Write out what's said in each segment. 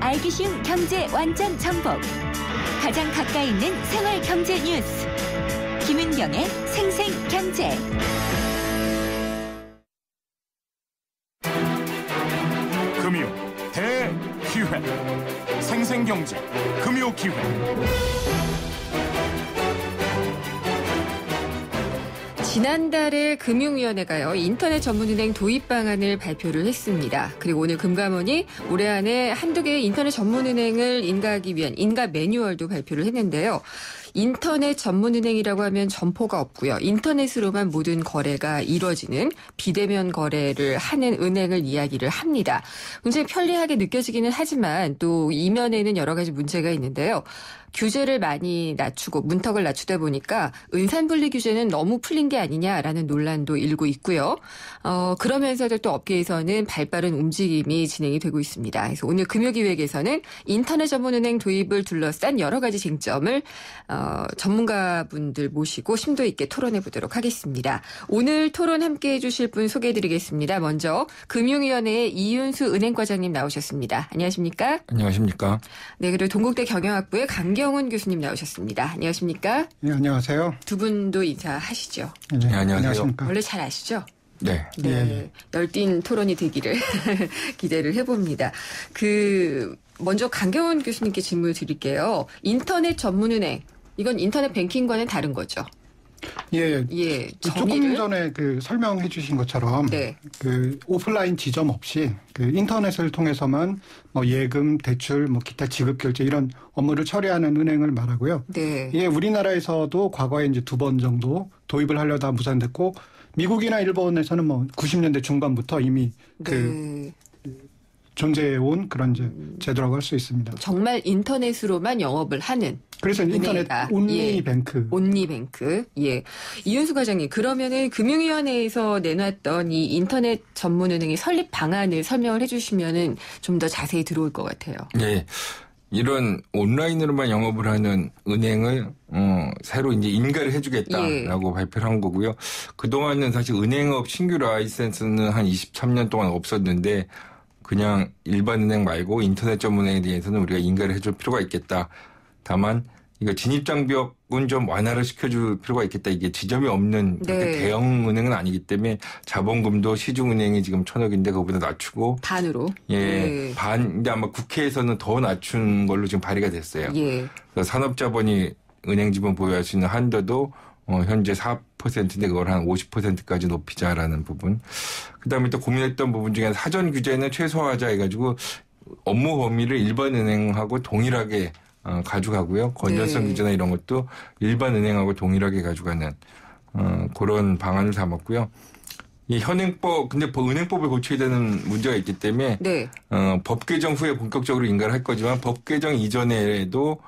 알기 쉬운 경제 완전 정복. 가장 가까이 있는 생활 경제 뉴스. 김은경의 생생경제. 금요 대기회. 생생경제 금요기회. 지난달에 금융위원회가요, 인터넷 전문은행 도입 방안을 발표를 했습니다. 그리고 오늘 금감원이 올해 안에 한두 개의 인터넷 전문은행을 인가하기 위한 인가 매뉴얼도 발표를 했는데요. 인터넷 전문은행이라고 하면 점포가 없고요. 인터넷으로만 모든 거래가 이루어지는 비대면 거래를 하는 은행을 이야기를 합니다. 굉장히 편리하게 느껴지기는 하지만 또 이면에는 여러 가지 문제가 있는데요. 규제를 많이 낮추고 문턱을 낮추다 보니까 은산분리 규제는 너무 풀린 게 아니냐라는 논란도 일고 있고요. 그러면서도 또 업계에서는 발빠른 움직임이 진행이 되고 있습니다. 그래서 오늘 금요기획에서는 인터넷 전문은행 도입을 둘러싼 여러 가지 쟁점을 전문가분들 모시고 심도 있게 토론해 보도록 하겠습니다. 오늘 토론 함께해 주실 분 소개해드리겠습니다. 먼저 금융위원회의 이윤수 은행과장님 나오셨습니다. 안녕하십니까? 안녕하십니까? 네, 그리고 동국대 경영학부의 강경훈 교수님 나오셨습니다. 안녕하십니까? 네, 안녕하세요. 두 분도 인사하시죠. 네, 안녕하세요. 원래 잘 아시죠? 네. 네. 예. 열띤 토론이 되기를 기대를 해봅니다. 먼저 강경훈 교수님께 질문을 드릴게요. 인터넷 전문은행, 이건 인터넷 뱅킹과는 다른 거죠? 예. 조금 전에 설명해 주신 것처럼 네. 오프라인 지점 없이 인터넷을 통해서만 예금, 대출, 기타 지급 결제 이런 업무를 처리하는 은행을 말하고요. 네. 예, 우리나라에서도 과거에 이제 2번 정도 도입을 하려다 무산됐고 미국이나 일본에서는 90년대 중반부터 이미 네. 존재해온 그런 이제 제도라고 할 수 있습니다. 정말 인터넷으로만 영업을 하는. 그래서 인터넷 온리 뱅크. 온리 뱅크. 예. 이윤수 과장님, 그러면은 금융위원회에서 내놨던 이 인터넷 전문은행의 설립 방안을 설명을 해주시면은 좀 더 자세히 들어올 것 같아요. 네. 이런 온라인으로만 영업을 하는 은행을 새로 이제 인가를 해주겠다라고 발표를 한 거고요. 그동안은 사실 은행업 신규 라이센스는 한 23년 동안 없었는데 그냥 일반 은행 말고 인터넷 전문은행에 대해서는 우리가 인가를 해줄 필요가 있겠다. 다만 이거 진입장벽은 좀 완화를 시켜줄 필요가 있겠다. 이게 지점이 없는 대형 은행은 아니기 때문에 자본금도 시중은행이 지금 1,000억인데 그거보다 낮추고 반으로. 예, 근데 아마 국회에서는 더 낮춘 걸로 지금 발의가 됐어요. 예. 그래서 산업자본이 은행 지분 보유할 수 있는 한도도 현재 4%인데 그걸 한 50%까지 높이자라는 부분. 그다음에 또 고민했던 부분 중에 사전 규제는 최소화하자 해가지고 업무 범위를 일반 은행하고 동일하게 가져가고요. 건전성 규제나 이런 것도 일반 은행하고 동일하게 가져가는 그런 방안을 삼았고요. 이 현행법, 근데 은행법을 고쳐야 되는 문제가 있기 때문에 법 개정 후에 본격적으로 인가를 할 거지만 법 개정 이전에도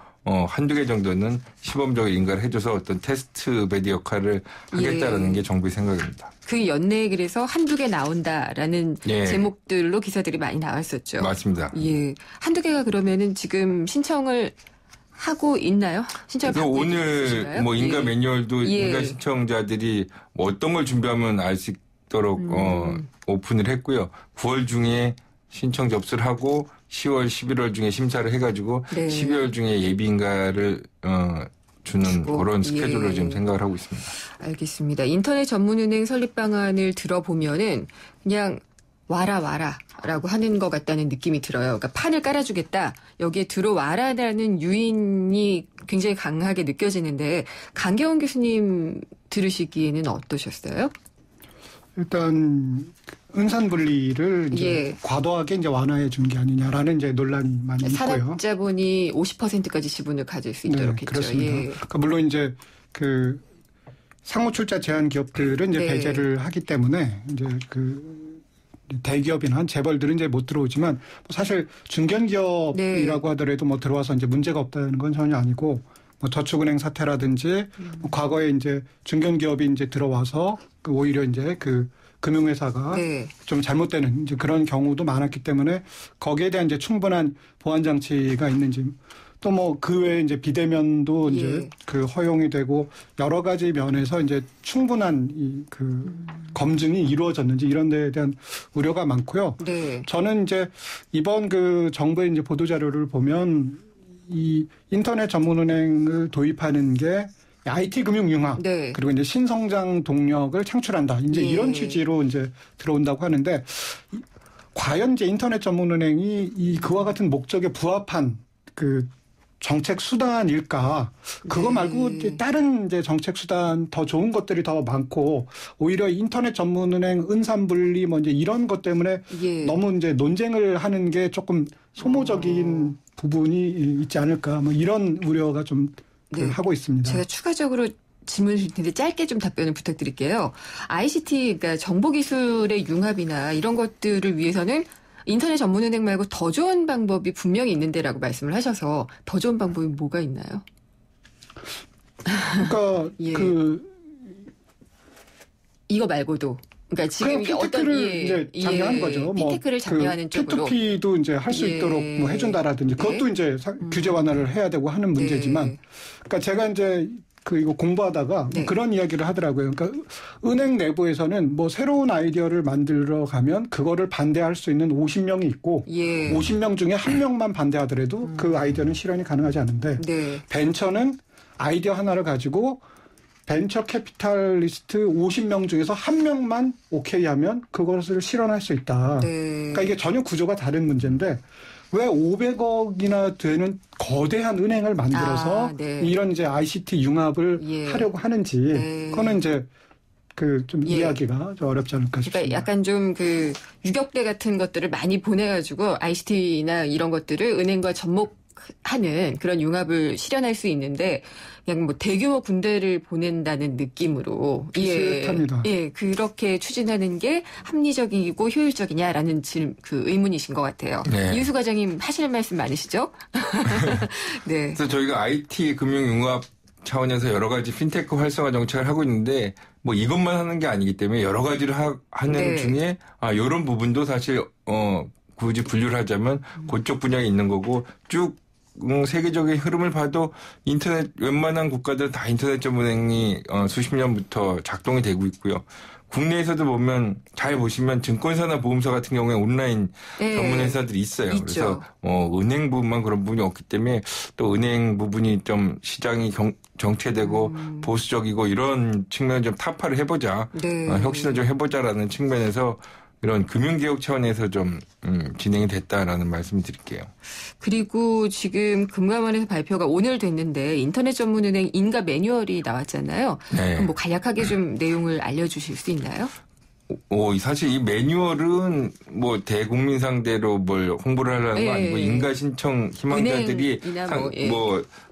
한두 개 정도는 시범적으로 인가를 해줘서 어떤 테스트 베드 역할을 하겠다라는 게 정부의 생각입니다. 그 연내에 그래서 한두 개 나온다라는 제목들로 기사들이 많이 나왔었죠. 맞습니다. 예. 한두 개가 그러면은 지금 신청을 하고 있나요? 신청을 받고 오늘 인가 매뉴얼도 인가 신청자들이 어떤 걸 준비하면 알 수 있도록 오픈을 했고요. 9월 중에 신청 접수를 하고 10월, 11월 중에 심사를 해가지고 12월 중에 예비인가를 주는 그런 스케줄로 지금 생각을 하고 있습니다. 알겠습니다. 인터넷 전문은행 설립 방안을 들어보면은 그냥 와라라고 하는 것 같다는 느낌이 들어요. 그러니까 판을 깔아주겠다. 여기에 들어와라라는 유인이 굉장히 강하게 느껴지는데 강경훈 교수님 들으시기에는 어떠셨어요? 일단 은산분리를 이제 과도하게 이제 완화해 준 게 아니냐라는 이제 논란이 많이 있고요. 산업자본이 50%까지 지분을 가질 수 있도록 했죠. 그렇습니다. 그러니까 물론 이제 상호 출자 제한 기업들은 이제 배제를 하기 때문에 이제 대기업이나 재벌들은 이제 못 들어오지만 사실 중견기업이라고 하더라도 들어와서 이제 문제가 없다는 건 전혀 아니고 저축은행 사태라든지 과거에 이제 중견기업이 이제 들어와서 오히려 이제 금융회사가 좀 잘못되는 이제 그런 경우도 많았기 때문에 거기에 대한 이제 충분한 보안 장치가 있는지 또 뭐 그 외에 이제 비대면도 이제 그 허용이 되고 여러 가지 면에서 이제 충분한 그 검증이 이루어졌는지 이런 데에 대한 우려가 많고요. 네. 저는 이제 이번 그 정부의 이제 보도 자료를 보면 이 인터넷 전문은행을 도입하는 게 IT 금융 융합 네. 그리고 이제 신성장 동력을 창출한다. 이제 이런 취지로 이제 들어온다고 하는데 과연 이제 인터넷 전문은행이 이 그와 같은 목적에 부합한 그 정책 수단일까? 그거 말고 이제 다른 이제 정책 수단 더 좋은 것들이 더 많고 오히려 인터넷 전문은행 은산분리 뭐 이제 이런 것 때문에 너무 이제 논쟁을 하는 게 조금 소모적인 부분이 있지 않을까? 뭐 이런 우려가 좀 하고 있습니다. 제가 추가적으로 질문을 드릴 텐데 짧게 좀 답변을 부탁드릴게요. ICT, 그러니까 정보기술의 융합이나 이런 것들을 위해서는 인터넷 전문은행 말고 더 좋은 방법이 분명히 있는데라고 말씀을 하셔서 더 좋은 방법이 뭐가 있나요? 그러니까 이거 말고도. 그러니까 지금 핀테크를 이제 장려하는 거죠. 핀테크를 장려하는 쪽으로. P2P도 이제 할 수 있도록 뭐 해준다라든지 그것도 이제 규제 완화를 해야 되고 하는 문제지만, 그러니까 제가 이제 이거 공부하다가 그런 이야기를 하더라고요. 그러니까 은행 내부에서는 뭐 새로운 아이디어를 만들어 가면 그거를 반대할 수 있는 50명이 있고 50명 중에 1명만 반대하더라도 그 아이디어는 실현이 가능하지 않은데 벤처는 아이디어 하나를 가지고 벤처 캐피탈리스트 50명 중에서 1명만 오케이 하면 그것을 실현할 수 있다. 그러니까 이게 전혀 구조가 다른 문제인데 왜 500억이나 되는 거대한 은행을 만들어서 이런 이제 ICT 융합을 하려고 하는지 그거는 이제 그 좀 이야기가 좀 어렵지 않을까 싶습니다. 그러니까 약간 좀 그 유격대 같은 것들을 많이 보내가지고 ICT나 이런 것들을 은행과 접목하는 그런 융합을 실현할 수 있는데 그냥 뭐 대규모 군대를 보낸다는 느낌으로 비슷합니다. 그렇게 추진하는 게 합리적이고 효율적이냐라는 그 의문이신 것 같아요. 이유수 과장님 하실 말씀 많으시죠? 네. 그래서 저희가 IT 금융 융합 차원에서 여러 가지 핀테크 활성화 정책을 하고 있는데 뭐 이것만 하는 게 아니기 때문에 여러 가지를 하는 중에 이런 부분도 사실 굳이 분류를 하자면 그쪽 분야에 있는 거고 쭉 세계적인 흐름을 봐도 인터넷 웬만한 국가들은 다 인터넷 전문은행이 수십 년부터 작동이 되고 있고요. 국내에서도 보면 잘 보시면 증권사나 보험사 같은 경우에 온라인 전문 회사들이 있어요. 있죠. 그래서 은행 부분만 그런 부분이 없기 때문에 또 은행 부분이 좀 시장이 정체되고 보수적이고 이런 측면을 좀 타파를 해보자. 혁신을 좀 해보자라는 측면에서 이런 금융개혁 차원에서 좀 진행이 됐다라는 말씀을 드릴게요. 그리고 지금 금감원에서 발표가 오늘 됐는데 인터넷 전문은행 인가 매뉴얼이 나왔잖아요. 그럼 뭐 간략하게 좀 내용을 알려주실 수 있나요? 사실 이 매뉴얼은 뭐 대국민 상대로 뭘 홍보를 하려는 거 아니고 인가 신청 희망자들이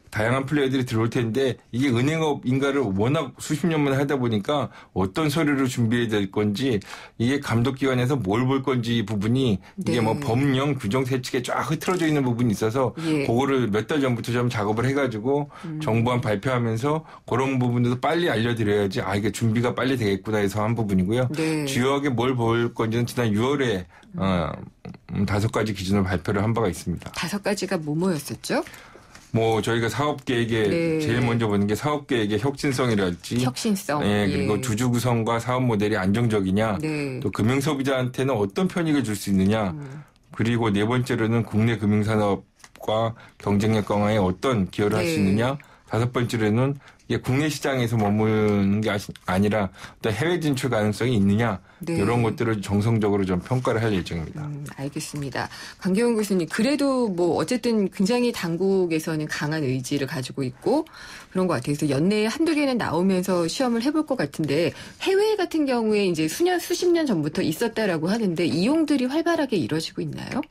다양한 플레이어들이 들어올 텐데 이게 은행업 인가를 워낙 수십 년만 하다 보니까 어떤 서류를 준비해야 될 건지 이게 감독기관에서 뭘 볼 건지 부분이 이게 뭐 법령 규정 세칙에 쫙 흐트러져 있는 부분이 있어서 그거를 몇 달 전부터 좀 작업을 해가지고 정부안 발표하면서 그런 부분도 빨리 알려드려야지 이게 준비가 빨리 되겠구나 해서 한 부분이고요. 주요하게 뭘 볼 건지는 지난 6월에 5가지 기준으로 발표를 한 바가 있습니다. 5가지가 뭐였었죠? 저희가 사업 계획에 제일 먼저 보는 게 사업 계획의 혁신성이랄지. 혁신성. 그리고 주주 구성과 사업 모델이 안정적이냐. 또 금융 소비자한테는 어떤 편익을 줄 수 있느냐. 그리고 네 번째로는 국내 금융산업과 경쟁력 강화에 어떤 기여를 할 수 있느냐. 5번째로는 이게 국내 시장에서 머무는 게 아니라 어떤 해외 진출 가능성이 있느냐. 이런 것들을 정성적으로 좀 평가를 할 예정입니다. 알겠습니다. 강기용 교수님, 그래도 뭐 어쨌든 굉장히 당국에서는 강한 의지를 가지고 있고 그런 것 같아요. 그래서 연내에 한두 개는 나오면서 시험을 해볼 것 같은데 해외 같은 경우에 이제 수십 년 전부터 있었다라고 하는데 이용들이 활발하게 이루어지고 있나요?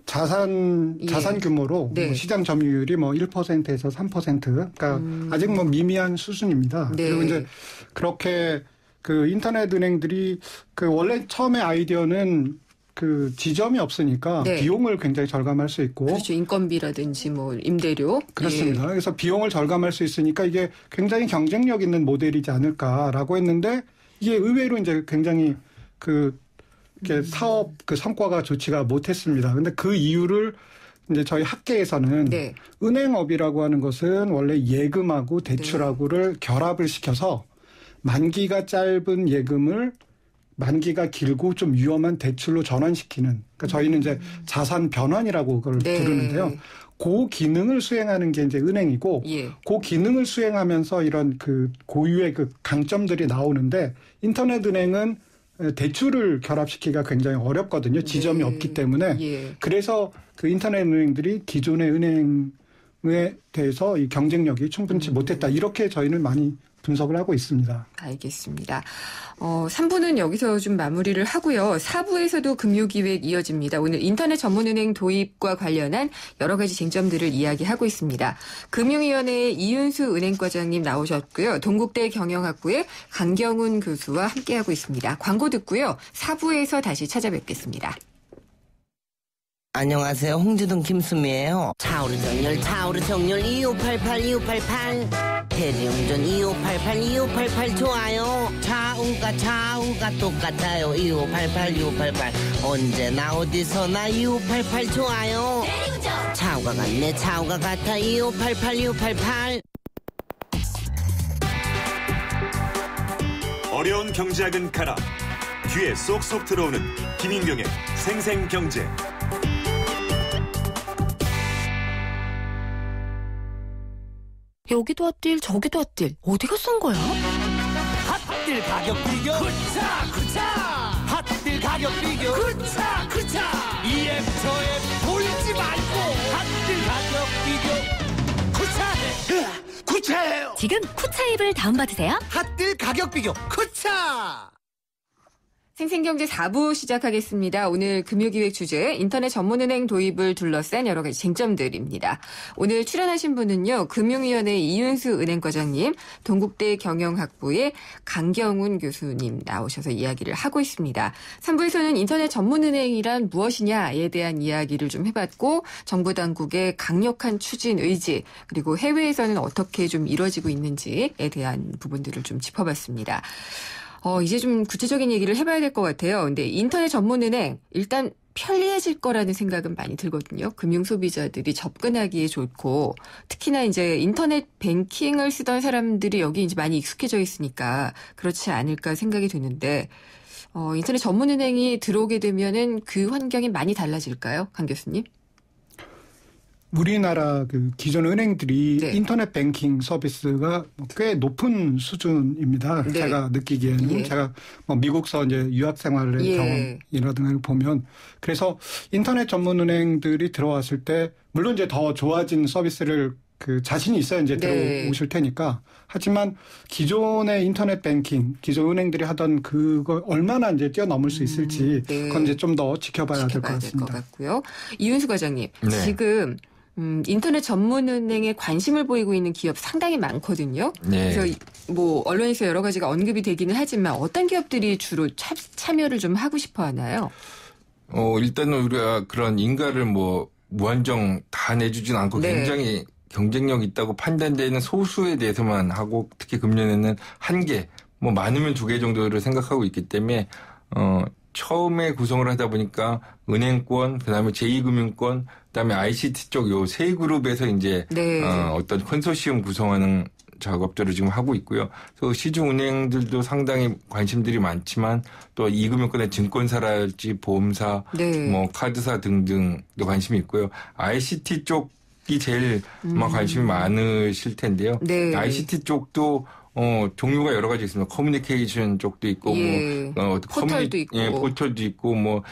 자산 규모로 시장 점유율이 1%에서 3%. 그러니까 아직 미미한 수준입니다. 그리고 이제 그렇게 인터넷 은행들이 원래 처음에 아이디어는 지점이 없으니까 비용을 굉장히 절감할 수 있고. 그렇죠. 인건비라든지 임대료. 그렇습니다. 그래서 비용을 절감할 수 있으니까 이게 굉장히 경쟁력 있는 모델이지 않을까라고 했는데 이게 의외로 이제 굉장히 사업 성과가 좋지가 못했습니다. 근데 그 이유를 이제 저희 학계에서는 네. 은행업이라고 하는 것은 원래 예금하고 대출하고를 결합을 시켜서 만기가 짧은 예금을 만기가 길고 좀 위험한 대출로 전환시키는, 그러니까 저희는 이제 자산 변환이라고 그걸 부르는데요. 그 기능을 수행하는 게 이제 은행이고, 그 기능을 수행하면서 이런 그 고유의 그 강점들이 나오는데, 인터넷 은행은 대출을 결합시키기가 굉장히 어렵거든요. 지점이 없기 때문에. 그래서 그 인터넷 은행들이 기존의 은행에 대해서 이 경쟁력이 충분치 못했다. 이렇게 저희는 많이 분석을 하고 있습니다. 알겠습니다. 3부는 여기서 좀 마무리를 하고요. 4부에서도 금요기획 이어집니다. 오늘 인터넷 전문은행 도입과 관련한 여러 가지 쟁점들을 이야기하고 있습니다. 금융위원회의 이윤수 은행과장님 나오셨고요. 동국대 경영학부의 강경훈 교수와 함께하고 있습니다. 광고 듣고요. 4부에서 다시 찾아뵙겠습니다. 안녕하세요. 홍주동 김수미예요. 차오르 정렬 2588 대리운전 2588 좋아요. 차우가 똑같아요. 2588 언제나 어디서나 2588 좋아요. 대리운전 차우가 같네. 차우가 같아. 2588 어려운 경제학은 가라. 귀에 쏙쏙 들어오는 김인경의 생생경제. 여기도 핫딜 저기도 핫딜 어디가 싼 거야? 핫딜 가격 비교 쿠차 핫딜 가격 비교 쿠차 이앱 저앱 돌지 말고 핫딜 가격 비교 쿠차해요. 지금 쿠차 앱을 다운받으세요. 핫딜 가격 비교 쿠차. 생생경제 4부 시작하겠습니다. 오늘 금요기획 주제 인터넷 전문은행 도입을 둘러싼 여러 가지 쟁점들입니다. 오늘 출연하신 분은요. 금융위원회 이윤수 은행과장님, 동국대 경영학부의 강경훈 교수님 나오셔서 이야기를 하고 있습니다. 3부에서는 인터넷 전문은행이란 무엇이냐에 대한 이야기를 좀 해봤고 정부 당국의 강력한 추진 의지 그리고 해외에서는 어떻게 좀 이루어지고 있는지에 대한 부분들을 좀 짚어봤습니다. 이제 좀 구체적인 얘기를 해봐야 될 것 같아요. 근데 인터넷 전문은행 일단 편리해질 거라는 생각은 많이 들거든요. 금융 소비자들이 접근하기에 좋고 특히나 이제 인터넷 뱅킹을 쓰던 사람들이 여기 이제 많이 익숙해져 있으니까 그렇지 않을까 생각이 드는데 인터넷 전문은행이 들어오게 되면은 그 환경이 많이 달라질까요, 강 교수님? 우리나라 그 기존 은행들이 인터넷 뱅킹 서비스가 꽤 높은 수준입니다. 제가 느끼기에는 제가 미국서 이제 유학 생활의 경험이라든가 보면 그래서 인터넷 전문 은행들이 들어왔을 때 물론 이제 더 좋아진 서비스를 그 자신이 있어야 이제 들어오실 테니까 하지만 기존의 인터넷 뱅킹 기존 은행들이 하던 그걸 얼마나 이제 뛰어넘을 수 있을지 그건 이제 좀 더 지켜봐야 될 것 같습니다. 것 같고요. 이윤수 과장님 지금 인터넷 전문은행에 관심을 보이고 있는 기업 상당히 많거든요. 그래서 뭐 언론에서 여러 가지가 언급이 되기는 하지만 어떤 기업들이 주로 참여를 좀 하고 싶어 하나요? 일단은 우리가 그런 인가를 뭐 무한정 다 내주진 않고 굉장히 경쟁력 있다고 판단되는 소수에 대해서만 하고 특히 금년에는 한 개, 뭐 많으면 2개 정도를 생각하고 있기 때문에 처음에 구성을 하다 보니까 은행권, 그다음에 제2금융권, 그다음에 ICT 쪽 요 세 그룹에서 이제 어떤 컨소시엄 구성하는 작업들을 지금 하고 있고요. 그래서 시중은행들도 상당히 관심들이 많지만 또 2금융권의 증권사랄지 보험사, 뭐 카드사 등등도 관심이 있고요. ICT 쪽이 제일 관심이 많으실 텐데요. ICT 쪽도 종류가 여러 가지 있습니다. 커뮤니케이션 쪽도 있고, 포털도 있고, 포털도 있고,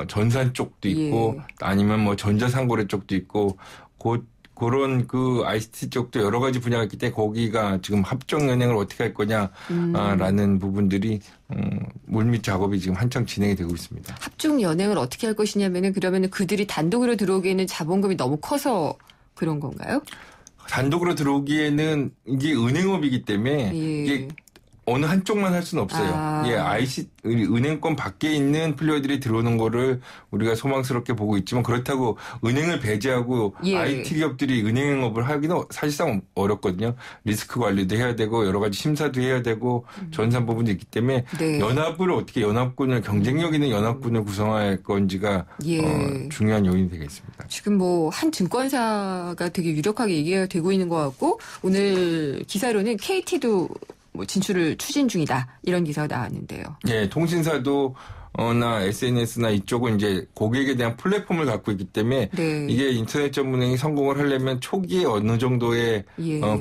전산 쪽도 있고, 아니면 뭐 전자상거래 쪽도 있고, 그런 그 ICT 쪽도 여러 가지 분야가 있기 때문에 거기가 지금 합종연행을 어떻게 할 거냐라는 부분들이 물밑 작업이 지금 한창 진행이 되고 있습니다. 합종연행을 어떻게 할 것이냐면은 그러면은 그들이 단독으로 들어오기에는 자본금이 너무 커서 그런 건가요? 단독으로 들어오기에는 이게 은행업이기 때문에 이게 어느 한쪽만 할 수는 없어요. 예, 은행권 밖에 있는 플레이어들이 들어오는 거를 우리가 소망스럽게 보고 있지만 그렇다고 은행을 배제하고 IT 기업들이 은행업을 하기는 사실상 어렵거든요. 리스크 관리도 해야 되고 여러 가지 심사도 해야 되고 전산 부분도 있기 때문에 연합을 어떻게 연합군을 경쟁력 있는 연합군을 구성할 건지가 중요한 요인이 되겠습니다. 지금 뭐 한 증권사가 되게 유력하게 얘기가 되고 있는 것 같고 오늘 기사로는 KT도 뭐 진출을 추진 중이다 이런 기사가 나왔는데요. 예, 통신사도 나 SNS나 이쪽은 이제 고객에 대한 플랫폼을 갖고 있기 때문에 이게 인터넷 전문행이 성공을 하려면 초기에 어느 정도의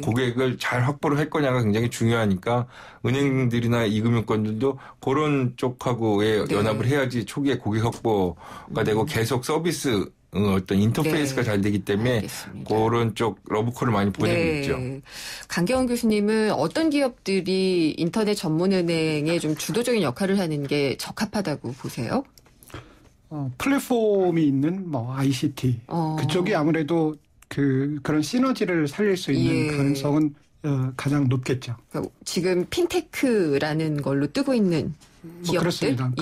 고객을 잘 확보를 할 거냐가 굉장히 중요하니까 은행들이나 이금융권들도 그런 쪽하고의 연합을 해야지 초기에 고객 확보가 되고 계속 서비스 어떤 인터페이스가 잘 되기 때문에 알겠습니다. 그런 쪽 러브콜을 많이 보내고 있죠. 강경원 교수님은 어떤 기업들이 인터넷 전문은행에 좀 주도적인 역할을 하는 게 적합하다고 보세요? 플랫폼이 있는 뭐 ICT 그쪽이 아무래도 그런 시너지를 살릴 수 있는 가능성은 가장 높겠죠. 그러니까 지금 핀테크라는 걸로 뜨고 있는 기업들? 그렇습니다.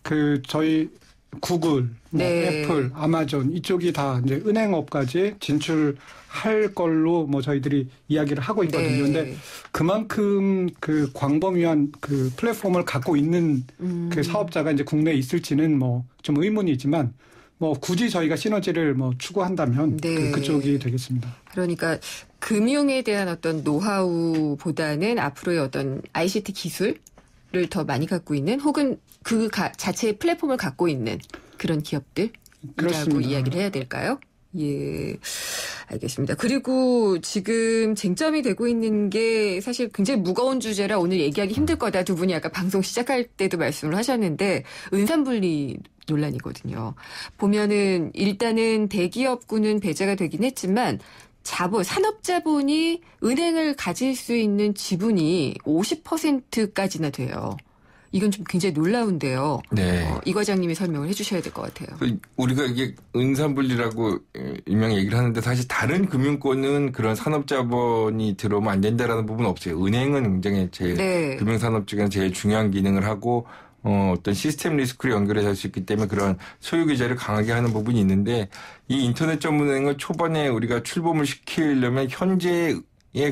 그러니까 저희 구글, 애플, 아마존 이쪽이 다 이제 은행업까지 진출할 걸로 뭐 저희들이 이야기를 하고 있거든요. 그런데 그만큼 그 광범위한 그 플랫폼을 갖고 있는 그 사업자가 이제 국내에 있을지는 뭐 좀 의문이지만 뭐 굳이 저희가 시너지를 뭐 추구한다면 그쪽이 되겠습니다. 그러니까 금융에 대한 어떤 노하우보다는 앞으로의 어떤 ICT 기술을 더 많이 갖고 있는 혹은 그 자체의 플랫폼을 갖고 있는 그런 기업들이라고 이야기를 해야 될까요? 예, 알겠습니다. 그리고 지금 쟁점이 되고 있는 게 사실 굉장히 무거운 주제라 오늘 얘기하기 힘들 거다. 두 분이 아까 방송 시작할 때도 말씀을 하셨는데 은산분리 논란이거든요. 보면은 일단은 대기업군은 배제가 되긴 했지만 산업자본이 은행을 가질 수 있는 지분이 50%까지나 돼요. 이건 좀 굉장히 놀라운데요. 이 과장님이 설명을 해 주셔야 될 것 같아요. 우리가 이게 은산분리라고 일명 얘기를 하는데 사실 다른 금융권은 그런 산업자본이 들어오면 안 된다라는 부분은 없어요. 은행은 굉장히 제일 금융산업 중에는 제일 중요한 기능을 하고 어떤 시스템 리스크를 연결해 갈 수 있기 때문에 그런 소유 규제를 강하게 하는 부분이 있는데 이 인터넷 전문은행을 초반에 우리가 출범을 시키려면 현재의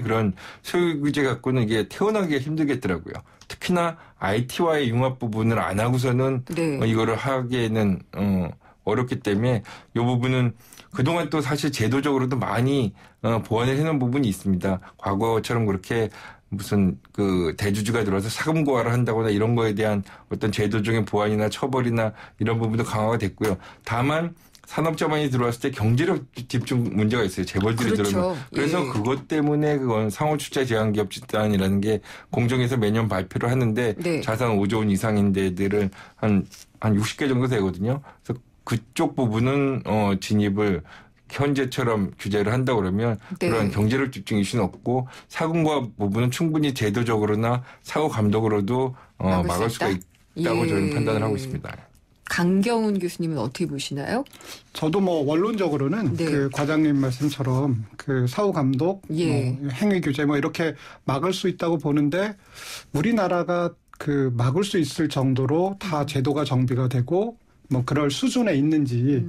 그런 소유 규제 갖고는 이게 태어나기가 힘들겠더라고요. 특히나 IT와의 융합 부분을 안 하고서는 이거를 하기에는 어렵기 때문에 이 부분은 그동안 또 사실 제도적으로도 많이 보완을 해놓은 부분이 있습니다. 과거처럼 그렇게 무슨 대주주가 들어와서 사금고화를 한다거나 이런 거에 대한 어떤 제도적인 보완이나 처벌이나 이런 부분도 강화가 됐고요. 다만 산업자본이 들어왔을 때 경제력 집중 문제가 있어요. 재벌들이 들어오면. 그래서 그것 때문에 그건 상호출자 제한기업 집단이라는 게 공정에서 매년 발표를 하는데 자산 5조 원 이상인 데들은 한 60개 정도 되거든요. 그래서 그쪽 부분은 진입을 현재처럼 규제를 한다 그러면 그런 경제력 집중 이슈는 없고 사금과 부분은 충분히 제도적으로나 사고 감독으로도 막을 수가 있다고 저는 판단을 하고 있습니다. 강경훈 교수님은 어떻게 보시나요? 저도 뭐 원론적으로는 그 과장님 말씀처럼 그 사후 감독, 뭐 행위 규제 뭐 이렇게 막을 수 있다고 보는데 우리나라가 그 막을 수 있을 정도로 다 제도가 정비가 되고 뭐 그럴 수준에 있는지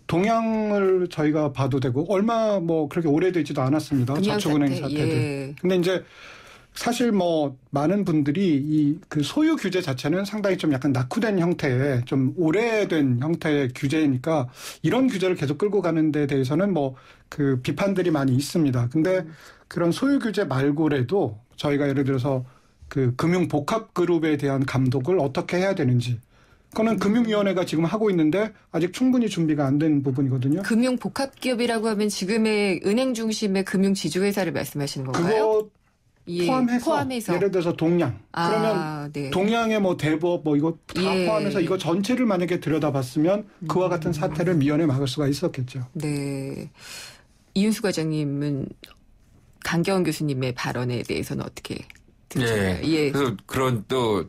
동향을 저희가 봐도 되고 얼마 뭐 그렇게 오래되지도 않았습니다. 저축은행 사태들. 근데 이제 사실 뭐 많은 분들이 그 소유 규제 자체는 상당히 좀 약간 낙후된 형태의 좀 오래된 형태의 규제니까 이런 규제를 계속 끌고 가는 데 대해서는 뭐 그 비판들이 많이 있습니다. 근데 그런 소유 규제 말고라도 저희가 예를 들어서 그 금융 복합 그룹에 대한 감독을 어떻게 해야 되는지 그거는 금융위원회가 지금 하고 있는데 아직 충분히 준비가 안 된 부분이거든요. 금융 복합 기업이라고 하면 지금의 은행 중심의 금융 지주회사를 말씀하시는 건가요? 그거 포함해서 예를 들어서 동양 그러면 동양의 뭐 대법 뭐 이거 다 포함해서 이거 전체를 만약에 들여다봤으면 그와 같은 사태를 미연에 막을 수가 있었겠죠. 네. 이윤수 과장님은 강경원 교수님의 발언에 대해서는 어떻게 들으셨나요? 그래서 그런 또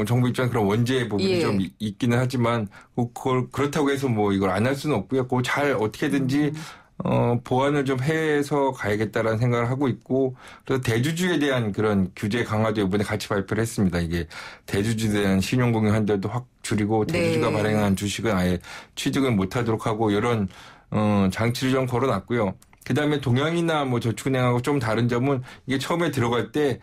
정부 입장 그런 원죄의 부분이 좀 있기는 하지만 그걸 그렇다고 해서 뭐 이걸 안 할 수는 없고요. 그거 잘 어떻게든지 보완을 좀 해서 가야겠다라는 생각을 하고 있고, 그래서 대주주에 대한 그런 규제 강화도 이번에 같이 발표를 했습니다. 이게 대주주에 대한 신용공여 한도도 확 줄이고, 대주주가 발행한 주식은 아예 취득을 못하도록 하고, 이런 장치를 좀 걸어놨고요. 그 다음에 동양이나 뭐 저축은행하고 좀 다른 점은 이게 처음에 들어갈 때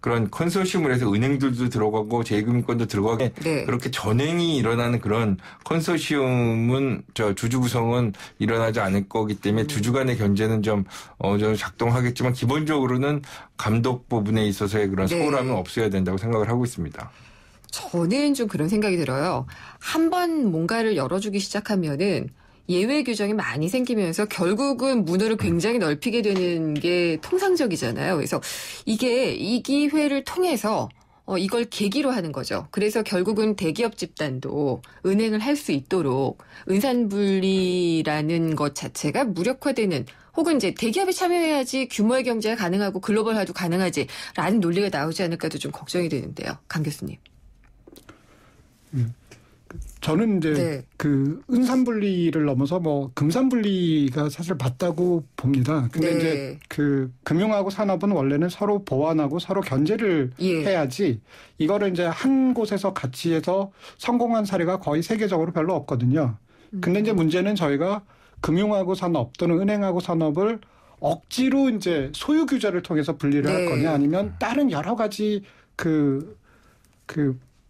그런 컨소시엄을 해서 은행들도 들어가고 제2금융권도 들어가게 그렇게 전행이 일어나는 그런 컨소시엄은 주주 구성은 일어나지 않을 거기 때문에 주주 간의 견제는 좀 어느 정도 작동하겠지만 기본적으로는 감독 부분에 있어서의 그런 소홀함은 없어야 된다고 생각을 하고 있습니다. 저는 좀 그런 생각이 들어요. 한번 뭔가를 열어주기 시작하면은 예외 규정이 많이 생기면서 결국은 문호를 굉장히 넓히게 되는 게 통상적이잖아요. 그래서 이게 이 기회를 통해서 이걸 계기로 하는 거죠. 그래서 결국은 대기업 집단도 은행을 할 수 있도록 은산분리라는 것 자체가 무력화되는 혹은 이제 대기업이 참여해야지 규모의 경제가 가능하고 글로벌화도 가능하지라는 논리가 나오지 않을까도 좀 걱정이 되는데요. 강 교수님. 저는 이제 그 은산분리를 넘어서 뭐 금산분리가 사실 맞다고 봅니다. 근데 이제 그 금융하고 산업은 원래는 서로 보완하고 서로 견제를 해야지 이거를 이제 한 곳에서 같이 해서 성공한 사례가 거의 세계적으로 별로 없거든요. 근데 이제 문제는 저희가 금융하고 산업 또는 은행하고 산업을 억지로 이제 소유 규제를 통해서 분리를 할 거냐 아니면 다른 여러 가지 그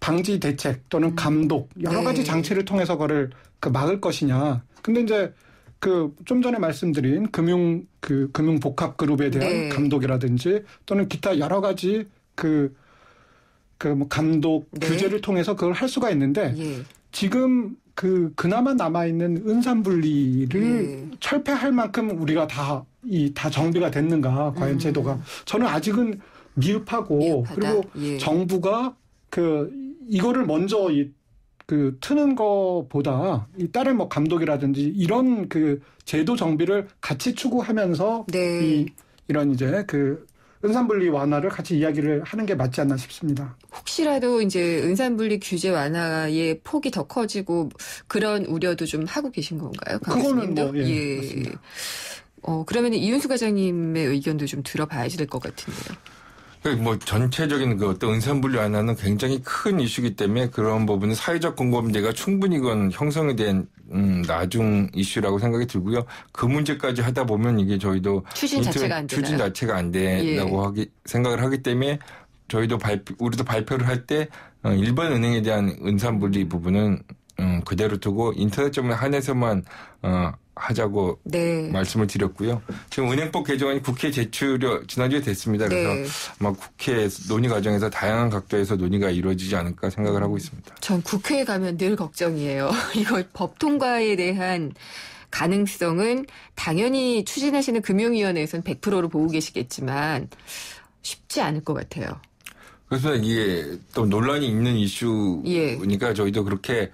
방지 대책 또는 감독 여러 가지 장치를 통해서 그걸 막을 것이냐. 근데 이제 그 좀 전에 말씀드린 금융 복합 그룹에 대한 감독이라든지 또는 기타 여러 가지 뭐 감독 규제를 통해서 그걸 할 수가 있는데 지금 그나마 남아 있는 은산분리를 철폐할 만큼 우리가 다 정비가 됐는가 과연 제도가 저는 아직은 미흡하고 그리고 정부가 이거를 먼저 트는 거보다 다른 뭐 감독이라든지 이런 제도 정비를 같이 추구하면서 이런 이제 은산분리 완화를 같이 이야기를 하는 게 맞지 않나 싶습니다. 혹시라도 이제 은산분리 규제 완화의 폭이 더 커지고 그런 우려도 좀 하고 계신 건가요? 그거는 뭐 맞습니다. 그러면 이윤수 과장님의 의견도 좀 들어봐야지 될 것 같은데요. 뭐 전체적인 어떤 은산분리 완화는 굉장히 큰 이슈이기 때문에 그런 부분은 사회적 공감대가 충분히 이건 형성이 된 나중 이슈라고 생각이 들고요. 그 문제까지 하다 보면 이게 저희도 추진 자체가 안 된다고 생각을 하기 때문에 저희도 우리도 발표를 할 때 일반 은행에 대한 은산분리 부분은 그대로 두고 인터넷점에 한해서만 하자고 말씀을 드렸고요. 지금 은행법 개정안이 국회에 제출이 지난주에 됐습니다. 그래서 아마 국회 논의 과정에서 다양한 각도에서 논의가 이루어지지 않을까 생각을 하고 있습니다. 전 국회에 가면 늘 걱정이에요. 이걸 법 통과에 대한 가능성은 당연히 추진하시는 금융위원회에서는 100%로 보고 계시겠지만 쉽지 않을 것 같아요. 그래서 이게 또 논란이 있는 이슈니까 저희도 그렇게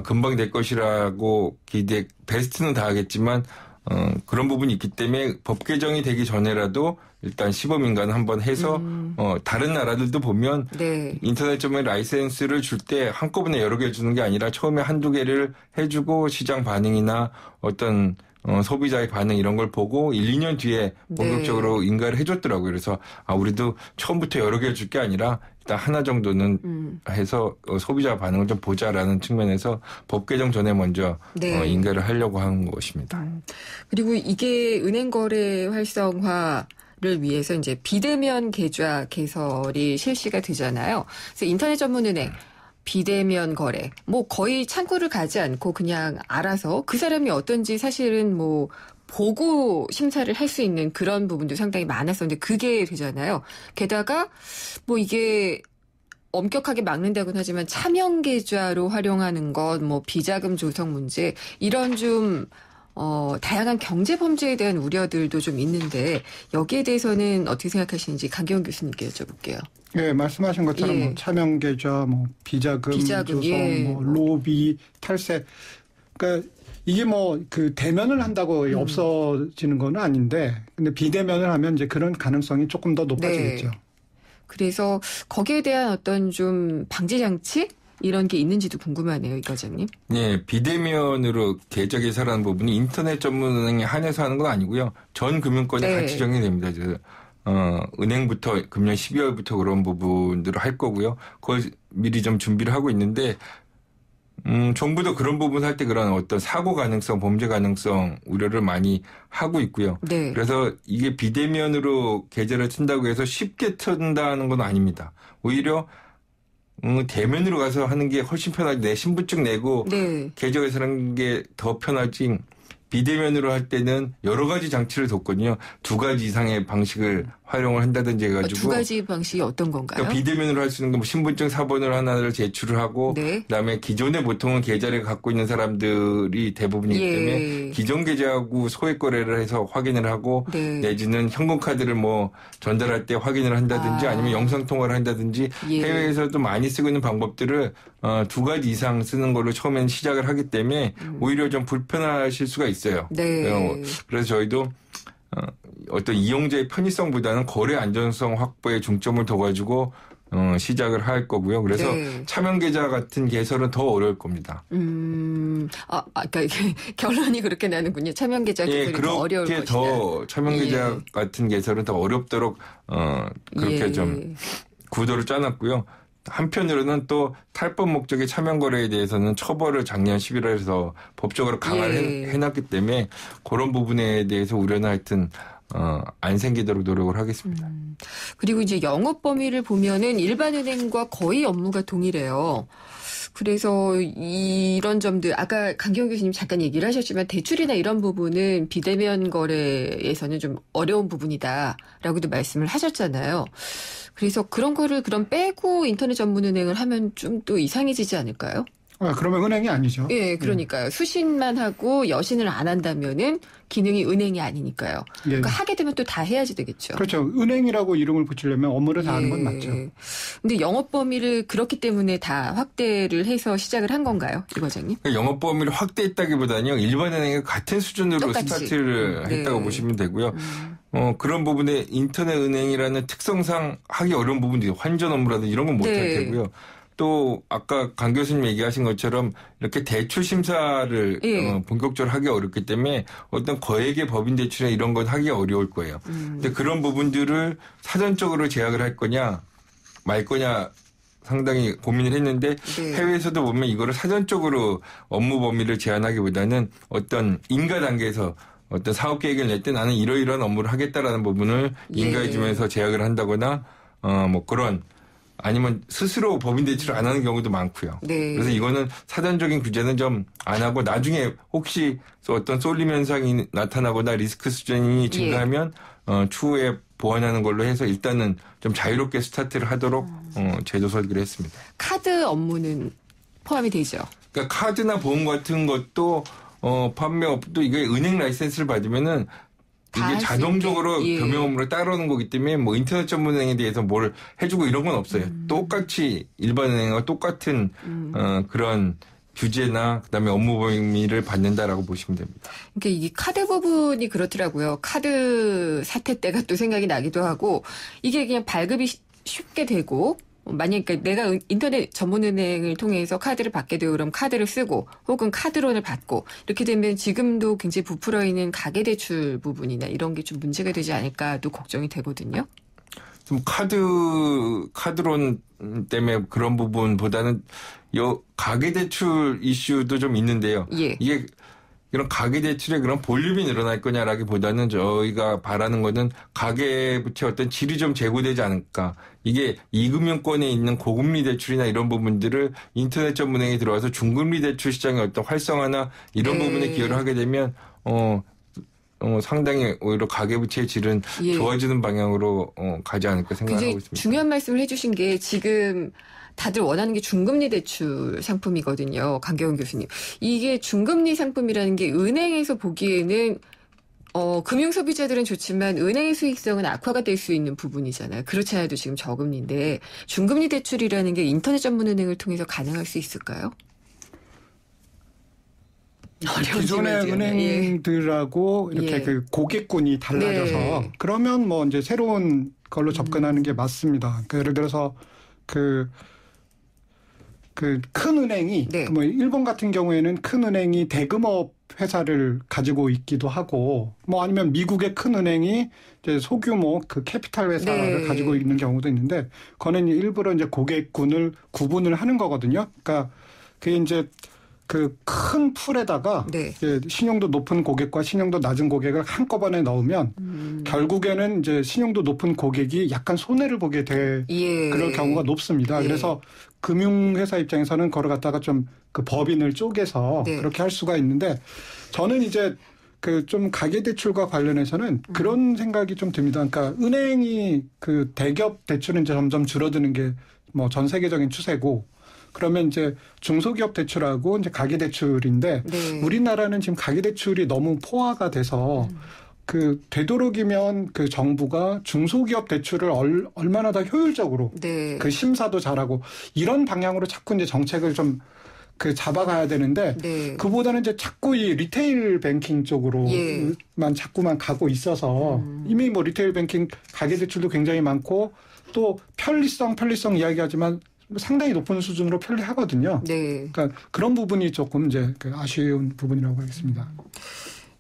금방 될 것이라고 베스트는 다 하겠지만 그런 부분이 있기 때문에 법 개정이 되기 전에라도 일단 시범인가는 한번 해서 다른 나라들도 보면 인터넷점에 라이센스를 줄 때 한꺼번에 여러 개 주는 게 아니라 처음에 한두 개를 해주고 시장 반응이나 어떤 소비자의 반응 이런 걸 보고 1, 2년 뒤에 본격적으로 인가를 해줬더라고요. 그래서 우리도 처음부터 여러 개를 줄 게 아니라 일단 하나 정도는 해서 소비자 반응을 좀 보자라는 측면에서 법 개정 전에 먼저 인가를 하려고 하는 것입니다. 그리고 이게 은행 거래 활성화를 위해서 이제 비대면 계좌 개설이 실시가 되잖아요. 그래서 인터넷 전문 은행 비대면 거래, 뭐 거의 창구를 가지 않고 그냥 알아서 그 사람이 어떤지 사실은 뭐 보고 심사를 할 수 있는 그런 부분도 상당히 많았었는데 그게 되잖아요. 게다가 뭐 이게 엄격하게 막는다고는 하지만 차명 계좌로 활용하는 것, 뭐 비자금 조성 문제 이런 좀 다양한 경제 범죄에 대한 우려들도 좀 있는데 여기에 대해서는 어떻게 생각하시는지 강기원 교수님께 여쭤볼게요. 네, 말씀하신 것처럼 뭐 차명 계좌, 뭐 비자금 조성, 뭐 로비, 탈세. 그러니까 이게 뭐 대면을 한다고 없어지는 건 아닌데, 근데 비대면을 하면 이제 그런 가능성이 조금 더 높아지겠죠. 그래서 거기에 대한 어떤 좀 방지 장치 이런 게 있는지도 궁금하네요, 이 과장님. 네, 비대면으로 계좌 개설하는 부분이 인터넷 전문은행에 한해서 하는 건 아니고요. 전 금융권이 네. 같이 정리됩니다. 은행부터 금년 12월부터 그런 부분들을 할 거고요. 그걸 미리 좀 준비를 하고 있는데 정부도 그런 부분 할 때 그런 어떤 사고 가능성, 범죄 가능성 우려를 많이 하고 있고요. 네. 그래서 이게 비대면으로 계좌를 튼다고 해서 쉽게 튼다는 건 아닙니다. 오히려 대면으로 가서 하는 게 훨씬 편하지. 내 신분증 내고 네. 계좌 개설하는 게 더 편하지. 비대면으로 할 때는 여러 가지 장치를 뒀거든요. 2가지 이상의 방식을 활용을 한다든지 해가지고. 2가지 방식이 어떤 건가요? 그러니까 비대면으로 할 수 있는 건 뭐 신분증 사본을 하나를 제출을 하고 네. 그다음에 기존에 보통은 계좌를 갖고 있는 사람들이 대부분이기 예. 때문에 기존 계좌하고 소액 거래를 해서 확인을 하고 네. 내지는 현금 카드를 뭐 전달할 때 확인을 한다든지 아니면 영상 통화를 한다든지 예. 해외에서도 많이 쓰고 있는 방법들을 2가지 이상 쓰는 걸로 처음엔 시작을 하기 때문에 오히려 좀 불편하실 수가 있어요. 네. 그래서 저희도 어떤 이용자의 편의성보다는 거래 안전성 확보에 중점을 둬가지고 시작을 할 거고요. 그래서 네. 차명 계좌 같은 개설은 더 어려울 겁니다. 그러니까 이게 결론이 그렇게 나는군요. 차명 계좌 개설이 더 어려울 그렇게 것이다. 더 차명 계좌 예. 같은 개설은 더 어렵도록 그렇게 예. 좀 구도를 짜놨고요. 한편으로는 또 탈법 목적의 차명 거래에 대해서는 처벌을 작년 11월에서 법적으로 강화를 해놨기 때문에 그런 부분에 대해서 우려는 하여튼 안 생기도록 노력을 하겠습니다. 그리고 이제 영업 범위를 보면은 일반 은행과 거의 업무가 동일해요. 그래서 이런 점들 아까 강기영 교수님 잠깐 얘기를 하셨지만 대출이나 이런 부분은 비대면 거래에서는 좀 어려운 부분이다라고도 말씀을 하셨잖아요. 그래서 그런 거를 그럼 빼고 인터넷 전문 은행을 하면 좀 또 이상해지지 않을까요? 그러면 은행이 아니죠. 예, 그러니까요. 수신만 하고 여신을 안 한다면은 기능이 은행이 아니니까요. 예. 그러니까 하게 되면 또 다 해야지 되겠죠. 그렇죠. 은행이라고 이름을 붙이려면 업무를 다 하는 건 맞죠. 근데 영업 범위를 그렇기 때문에 다 확대를 해서 시작을 한 건가요, 이 과장님? 영업 범위를 확대했다기보다는요. 일반 은행과 같은 수준으로 똑같이. 스타트를 했다고 네. 보시면 되고요. 그런 부분에 인터넷 은행이라는 특성상 하기 어려운 부분들이 환전 업무라든지 이런 건 못할 네. 테고요. 또 아까 강 교수님 얘기하신 것처럼 이렇게 대출 심사를 예. 본격적으로 하기 어렵기 때문에 어떤 거액의 법인 대출이나 이런 건 하기 어려울 거예요. 근데 그런 부분들을 사전적으로 제약을 할 거냐 말 거냐 상당히 고민을 했는데 네. 해외에서도 보면 이거를 사전적으로 업무 범위를 제한하기보다는 어떤 인가 단계에서 어떤 사업 계획을 낼 때 나는 이러이러한 업무를 하겠다라는 부분을 인가해 주면서 제약을 한다거나 뭐 그런 아니면 스스로 법인 대출을 안 하는 경우도 많고요. 네. 그래서 이거는 사전적인 규제는 좀 안 하고 나중에 혹시 어떤 쏠림 현상이 나타나거나 리스크 수준이 증가하면 추후에 보완하는 걸로 해서 일단은 좀 자유롭게 스타트를 하도록 제도 설계를 했습니다. 카드 업무는 포함이 되죠. 그러니까 카드나 보험 같은 것도 판매업도 이게 은행 라이센스를 받으면은 이게 자동적으로 예. 금융 업무를 따르는 거기 때문에 뭐 인터넷 전문은행에 대해서 뭘 해주고 이런 건 없어요. 똑같이 일반 은행과 똑같은 그런 규제나 그다음에 업무 범위를 받는다라고 보시면 됩니다. 그러니까 이게 카드 부분이 그렇더라고요. 카드 사태 때가 또 생각이 나기도 하고 이게 그냥 발급이 쉽게 되고 만약에 내가 인터넷 전문은행을 통해서 카드를 받게 되고 그럼 카드를 쓰고 혹은 카드론을 받고 이렇게 되면 지금도 굉장히 부풀어 있는 가계대출 부분이나 이런 게 좀 문제가 되지 않을까도 걱정이 되거든요. 좀 카드론 때문에 그런 부분보다는 가계대출 이슈도 좀 있는데요. 예. 이게 이런 가계대출의 그런 볼륨이 늘어날 거냐라기보다는 저희가 바라는 거는 가계부채 어떤 질이 좀 제고되지 않을까. 이게 이금융권에 있는 고금리 대출이나 이런 부분들을 인터넷 전문행에 들어와서 중금리 대출 시장의 어떤 활성화나 이런 부분에 기여를 하게 되면 상당히 오히려 가계부채의 질은 좋아지는 방향으로 가지 않을까 생각하고 있습니다. 중요한 말씀을 해주신 게 지금 다들 원하는 게 중금리 대출 상품이거든요. 강경훈 교수님. 이게 중금리 상품이라는 게 은행에서 보기에는 금융소비자들은 좋지만 은행의 수익성은 악화가 될 수 있는 부분이잖아요. 그렇지 않아도 지금 저금리인데 중금리 대출이라는 게 인터넷 전문은행을 통해서 가능할 수 있을까요? 기존의 은행들하고 이렇게 그 고객군이 달라져서 그러면 뭐 이제 새로운 걸로 접근하는 게 맞습니다. 그러니까 예를 들어서 그 큰 은행이 네. 뭐 일본 같은 경우에는 큰 은행이 대금업 회사를 가지고 있기도 하고 뭐 아니면 미국의 큰 은행이 이제 소규모 그 캐피탈 회사를 네. 가지고 있는 경우도 있는데 그거는 일부러 이제 고객군을 구분을 하는 거거든요. 그러니까 그게 이제 그 큰 풀에다가 네. 이제 신용도 높은 고객과 신용도 낮은 고객을 한꺼번에 넣으면 결국에는 이제 신용도 높은 고객이 약간 손해를 보게 돼 예. 그럴 경우가 높습니다. 예. 그래서 금융회사 입장에서는 그걸 갖다가 좀 그 법인을 쪼개서 네. 그렇게 할 수가 있는데 저는 이제 그 좀 가계대출과 관련해서는 그런 생각이 좀 듭니다. 그러니까 은행이 그 대기업 대출은 이제 점점 줄어드는 게 뭐 전 세계적인 추세고 그러면 이제 중소기업 대출하고 이제 가계대출인데 네. 우리나라는 지금 가계대출이 너무 포화가 돼서 그 되도록이면 그 정부가 중소기업 대출을 얼마나 더 효율적으로 네. 그 심사도 잘하고 이런 방향으로 자꾸 이제 정책을 좀 그 잡아가야 되는데 네. 그보다는 이제 자꾸 이 리테일 뱅킹 쪽으로만 예. 자꾸만 가고 있어서 이미 뭐 리테일 뱅킹 가계대출도 굉장히 많고 또 편리성 이야기하지만 상당히 높은 수준으로 편리하거든요. 네. 그러니까 그런 부분이 조금 이제 그 아쉬운 부분이라고 하겠습니다.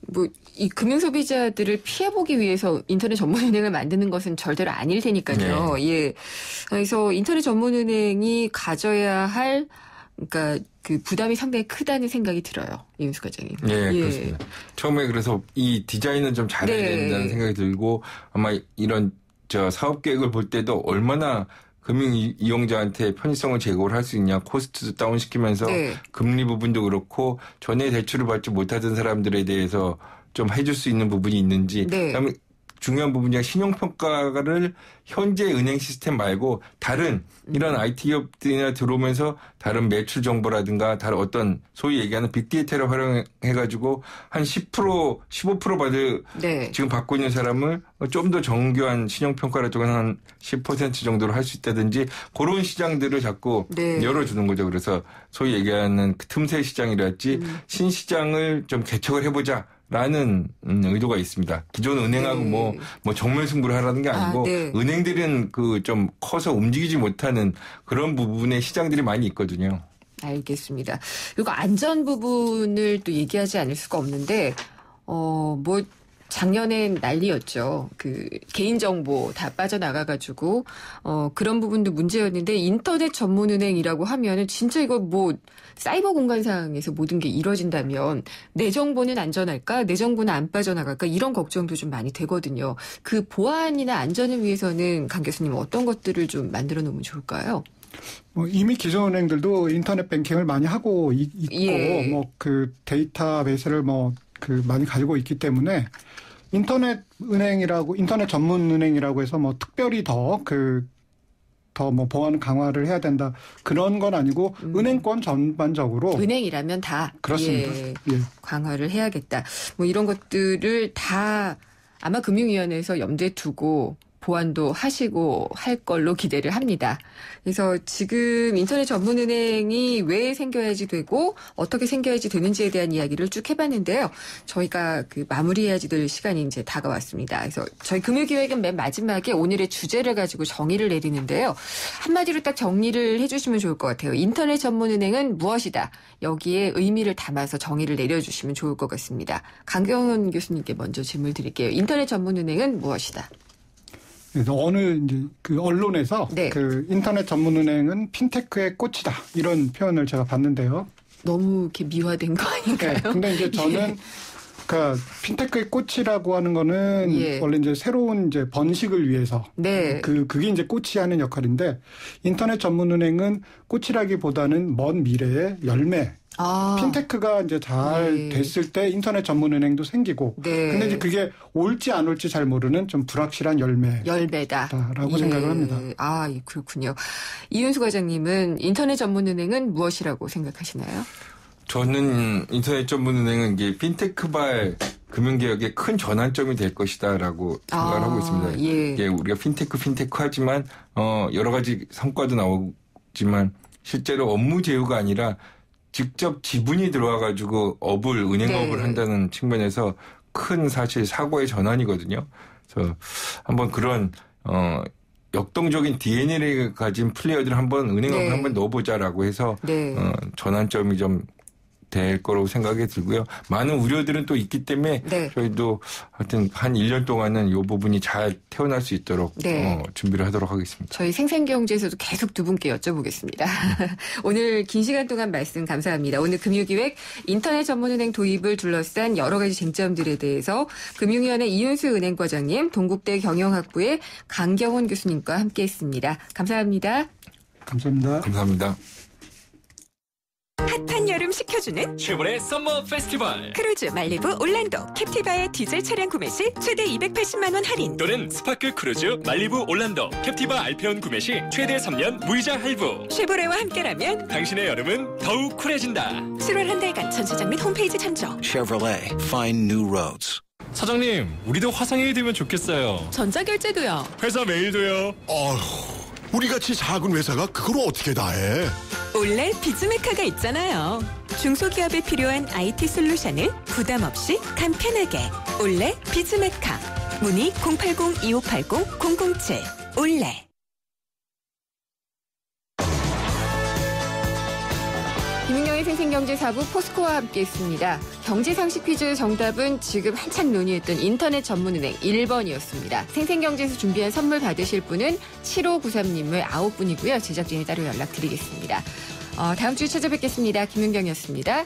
뭐 이 금융 소비자들을 피해보기 위해서 인터넷 전문은행을 만드는 것은 절대로 아닐 테니까요. 예. 그래서 인터넷 전문은행이 가져야 할 그러니까 그 부담이 상당히 크다는 생각이 들어요. 이윤수 과장님. 네, 그렇습니다. 처음에 그래서 이 디자인은 좀 잘해야 네. 된다는 생각이 들고 아마 이런 저 사업 계획을 볼 때도 얼마나 금융 이용자한테 편의성을 제공을 할 수 있냐, 코스트도 다운시키면서 네. 금리 부분도 그렇고 전에 대출을 받지 못하던 사람들에 대해서 좀 해줄 수 있는 부분이 있는지, 네. 그다음에 중요한 부분이 신용평가를 현재 은행 시스템 말고 다른 이런 IT 기업들이나 들어오면서 다른 매출 정보라든가 다른 어떤 소위 얘기하는 빅데이터를 활용해가지고 한 10%, 15% 네. 지금 받고 있는 사람을 좀 더 정교한 신용평가를 쪽은 한 10% 정도로 할 수 있다든지 그런 시장들을 자꾸 네. 열어주는 거죠. 그래서 소위 얘기하는 그 틈새 시장이랄지 신시장을 좀 개척을 해보자. 라는 의도가 있습니다. 기존 은행하고 네. 뭐 정면 승부를 하라는 게 아니고 네. 은행들은 그 좀 커서 움직이지 못하는 그런 부분의 시장들이 많이 있거든요. 알겠습니다. 그리고 안전 부분을 또 얘기하지 않을 수가 없는데 뭐 작년엔 난리였죠. 그 개인정보 다 빠져나가가지고 그런 부분도 문제였는데 인터넷 전문은행이라고 하면은 진짜 이거 뭐 사이버 공간상에서 모든 게 이루어진다면 내 정보는 안전할까? 내 정보는 안 빠져나갈까? 이런 걱정도 좀 많이 되거든요. 그 보안이나 안전을 위해서는 강 교수님 어떤 것들을 좀 만들어 놓으면 좋을까요? 이미 기존 은행들도 인터넷 뱅킹을 많이 하고 있고 예. 뭐 그 데이터베이스를 뭐 그 많이 가지고 있기 때문에 인터넷 전문 은행이라고 해서 뭐 특별히 더 뭐 보안 강화를 해야 된다 그런 건 아니고 은행권 전반적으로 은행이라면 다 그렇습니다. 예, 예. 강화를 해야겠다. 뭐 이런 것들을 다 아마 금융위원회에서 염두에 두고 보완도 하시고 할 걸로 기대를 합니다. 그래서 지금 인터넷 전문은행이 왜 생겨야지 되고 어떻게 생겨야지 되는지에 대한 이야기를 쭉 해봤는데요. 저희가 그 마무리해야지 될 시간이 이제 다가왔습니다. 그래서 저희 금요기획은 맨 마지막에 오늘의 주제를 가지고 정의를 내리는데요. 한마디로 딱 정리를 해주시면 좋을 것 같아요. 인터넷 전문은행은 무엇이다. 여기에 의미를 담아서 정의를 내려주시면 좋을 것 같습니다. 강경원 교수님께 먼저 질문 드릴게요. 인터넷 전문은행은 무엇이다. 그래서 어느 이제 그 언론에서 네. 그 인터넷 전문은행은 핀테크의 꽃이다 이런 표현을 제가 봤는데요. 너무 이렇게 미화된 거 아닌가요? 네. 근데 이제 저는 그러니까 핀테크의 꽃이라고 하는 거는 예. 원래 이제 새로운 이제 번식을 위해서 네. 그게 이제 꽃이 하는 역할인데 인터넷 전문은행은 꽃이라기보다는 먼 미래의 열매. 핀테크가 이제 잘 네. 됐을 때 인터넷 전문은행도 생기고. 네. 근데 이제 그게 올지 안 올지 잘 모르는 좀 불확실한 열매다라고 생각을 합니다. 아, 그렇군요. 이윤수 과장님은 인터넷 전문은행은 무엇이라고 생각하시나요? 저는 인터넷 전문은행은 이게 핀테크발 금융개혁의 큰 전환점이 될 것이다라고 생각을 하고 있습니다. 예. 이게 우리가 핀테크 하지만 여러 가지 성과도 나오지만 실제로 업무 제휴가 아니라 직접 지분이 들어와가지고 은행업을 네. 한다는 측면에서 큰 사실 사고의 전환이거든요. 그래서 한번 그런 역동적인 DNA를 가진 플레이어들을 한번 은행으로 한번 넣어보자라고 해서 전환점이 좀 될 거라고 생각이 들고요. 많은 우려들은 또 있기 때문에 저희도 하여튼 한 1년 동안은 이 부분이 잘 태어날 수 있도록 준비를 하도록 하겠습니다. 저희 생생경제에서도 계속 두 분께 여쭤보겠습니다. 오늘 긴 시간 동안 말씀 감사합니다. 오늘 금융기획 인터넷 전문은행 도입을 둘러싼 여러 가지 쟁점들에 대해서 금융위원회 이윤수 은행과장님, 동국대 경영학부의 강경훈 교수님과 함께했습니다. 감사합니다. 감사합니다. 감사합니다. 핫한 여름 식혀주는 쉐보레 썸머 페스티벌. 크루즈 말리부 올란도 캡티바의 디젤 차량 구매 시 최대 280만 원 할인. 또는 스파크 크루즈 말리부 올란도 캡티바 알페온 구매 시 최대 3년 무이자 할부. 쉐보레와 함께라면 당신의 여름은 더욱 쿨해진다. 7월 한 달간 전 사장 및 홈페이지 참조. Chevrolet, find new roads. 사장님, 우리도 화상회의 되면 좋겠어요. 전자결제도요. 회사 메일도요. 우리같이 작은 회사가 그걸 어떻게 다 해? 올레 비즈메카가 있잖아요. 중소기업에 필요한 IT 솔루션을 부담 없이 간편하게. 올레 비즈메카. 문의 080-2580-007. 올레. 김은경의 생생경제 4부 포스코와 함께했습니다. 경제상식 퀴즈 정답은 지금 한창 논의했던 인터넷 전문은행 1번이었습니다. 생생경제에서 준비한 선물 받으실 분은 7593님 외 9분이고요. 제작진이 따로 연락드리겠습니다. 다음 주에 찾아뵙겠습니다. 김은경이었습니다.